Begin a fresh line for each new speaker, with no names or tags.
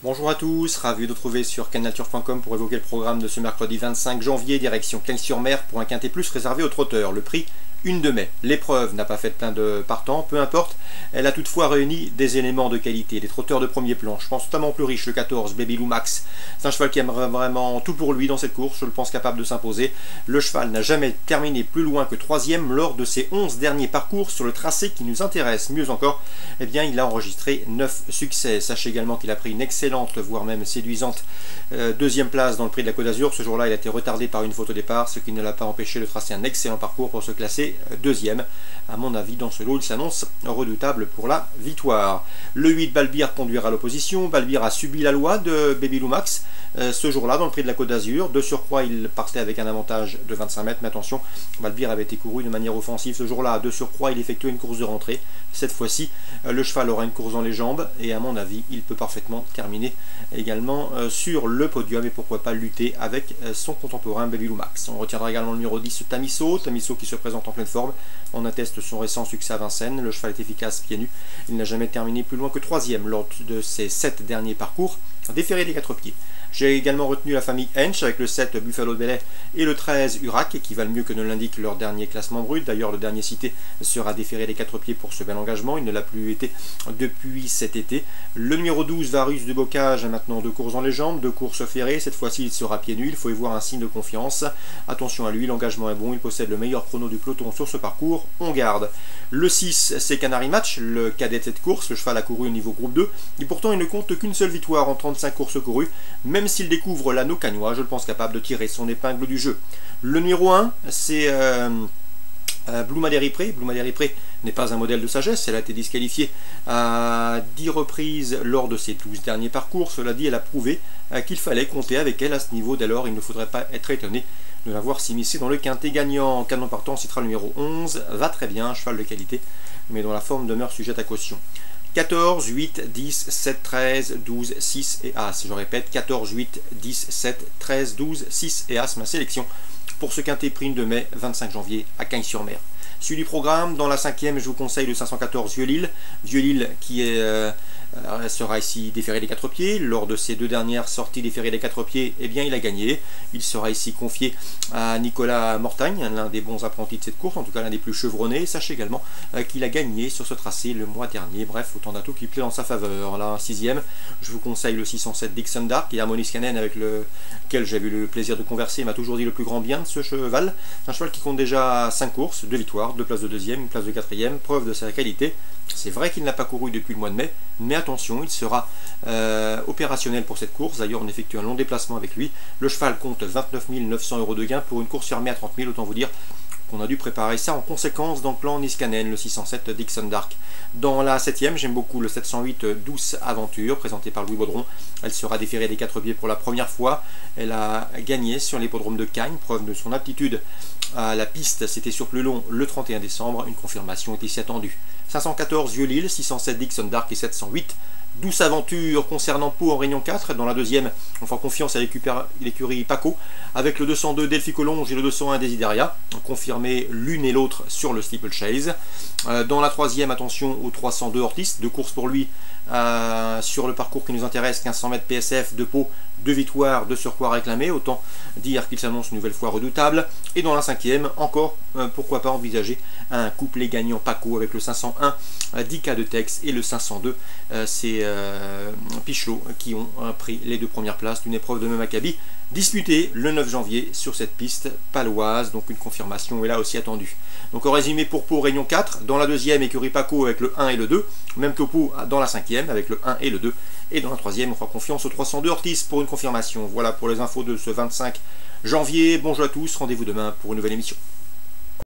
Bonjour à tous, ravi de vous retrouver sur canalturf.com pour évoquer le programme de ce mercredi 25 janvier, direction Cagnes-sur-Mer pour un quintet plus réservé aux trotteurs. Le prix, 1 de mai. L'épreuve n'a pas fait plein de partants, peu importe, elle a toutefois réuni des éléments de qualité, des trotteurs de premier plan. Je pense notamment au plus riche, le 14, Baby Lou Max. C'est un cheval qui aimerait vraiment tout pour lui dans cette course, je le pense capable de s'imposer. Le cheval n'a jamais terminé plus loin que 3e lors de ses 11 derniers parcours sur le tracé qui nous intéresse. Mieux encore, eh bien, il a enregistré 9 succès. Sachez également qu'il a pris une excellente, voire même séduisante deuxième place dans le prix de la Côte d'Azur. Ce jour-là, il a été retardé par une faute au départ, ce qui ne l'a pas empêché de tracer un excellent parcours pour se classer deuxième. À mon avis, dans ce lot, il s'annonce redoutable pour la victoire. Le 8, Balbir, conduira à l'opposition. Balbir a subi la loi de Baby Lou Max ce jour-là dans le prix de la Côte d'Azur. De surcroît, il partait avec un avantage de 25 mètres. Mais attention, Balbir avait été couru de manière offensive ce jour-là. De surcroît, il effectuait une course de rentrée. Cette fois-ci, le cheval aura une course dans les jambes et à mon avis, il peut parfaitement terminer également sur le podium et pourquoi pas lutter avec son contemporain Baby Lou Max. On retiendra également le numéro 10, Tamiso qui se présente en pleine forme. On atteste son récent succès à Vincennes. Le cheval est efficace pieds nus. Il n'a jamais terminé plus loin que 3e lors de ses 7 derniers parcours déférés des 4 pieds. J'ai également retenu la famille Hench avec le 7 Buffalo de Belay et le 13 Urac qui valent mieux que ne l'indique leur dernier classement brut. D'ailleurs, le dernier cité sera déféré des 4 pieds pour ce bel engagement. Il ne l'a plus été depuis cet été. Le numéro 12 Varus de Bocage a maintenant 2 courses dans les jambes, 2 courses ferrées. Cette fois-ci, il sera pieds nus. Il faut y voir un signe de confiance. Attention à lui, l'engagement est bon. Il possède le meilleur chrono du peloton sur ce parcours. On garde. Le 6, c'est Canary Match, le cadet de cette course. Le cheval a couru au niveau groupe 2 et pourtant il ne compte qu'une seule victoire en 35 courses courues. Même s'il découvre l'anneau cagnois, je le pense capable de tirer son épingle du jeu. Le numéro 1, c'est Blue Madeira Pré. Blue Madeira Pré n'est pas un modèle de sagesse, elle a été disqualifiée à 10 reprises lors de ses 12 derniers parcours. Cela dit, elle a prouvé qu'il fallait compter avec elle à ce niveau. Dès lors, il ne faudrait pas être étonné de la voir s'immiscer dans le quintet gagnant. Canon partant, citera le numéro 11, va très bien, cheval de qualité, mais dont la forme demeure sujette à caution. 14, 8, 10, 7, 13, 12, 6 et As. Je répète, 14, 8, 10, 7, 13, 12, 6 et As, ma sélection pour ce quintet prime de mai 25 janvier à Cagnes-sur-Mer. Suivi du programme, dans la 5e, je vous conseille le 514 Vieux-Lille. Vieux-Lille qui sera ici déféré des 4 pieds. Lors de ses 2 dernières sorties déférées des 4 pieds, eh bien il a gagné. Il sera ici confié à Nicolas Mortagne, l'un des bons apprentis de cette course, en tout cas l'un des plus chevronnés. Sachez également qu'il a gagné sur ce tracé le mois dernier. Bref, autant d'atouts qui plaît dans sa faveur. La 6e, je vous conseille le 607 Dixon Dark et Harmonie Scannen avec lequel j'ai eu le plaisir de converser. Il m'a toujours dit le plus grand bien de ce cheval. C'est un cheval qui compte déjà 5 courses, 2 victoires, 2 places de 2e, une place de 4e, preuve de sa qualité. C'est vrai qu'il n'a pas couru depuis le mois de mai, mais attention, il sera opérationnel pour cette course. D'ailleurs, on effectue un long déplacement avec lui. Le cheval compte 29 900 € de gain pour une course fermée à 30 000. Autant vous dire qu'on a dû préparer ça en conséquence dans le plan Niskanen, le 607 Dixon Dark. Dans la 7e, j'aime beaucoup le 708 Douce Aventure, présenté par Louis Baudron. Elle sera déférée des 4 pieds pour la première fois. Elle a gagné sur l'hippodrome de Cagnes, preuve de son aptitude à la piste. C'était sur plus long le 31 décembre. Une confirmation est ici attendue. 514 Vieux-Lille, 607 Dixon Dark et 708 Douce Aventure concernant Pau en Réunion 4. Dans la 2e, on fait confiance à l'écurie Paco avec le 202 Delphi Collonges et le 201 Desideria, confirmés l'une et l'autre sur le steeplechase. Dans la 3e, attention au 302 Ortis, 2 courses pour lui sur le parcours qui nous intéresse, 1500 mètres PSF de Pau, 2 victoires, 2 surcroît réclamés, autant dire qu'il s'annonce une nouvelle fois redoutable. Et dans la 5e, encore, pourquoi pas envisager un couplet gagnant Paco avec le 501 Dika de Tex et le 502 c'est Pichelot qui ont pris les 2 premières places d'une épreuve de Maccabi disputée le 9 janvier sur cette piste paloise. Donc une confirmation est là aussi attendue. Donc en résumé pour Pau, Réunion 4, dans la 2e, écurie Paco avec le 1 et le 2, même que Pau dans la 5e avec le 1 et le 2, et dans la 3e, on fera confiance au 302 Ortiz pour une confirmation. Voilà pour les infos de ce 25 janvier. Bonjour à tous, rendez-vous demain pour une nouvelle émission.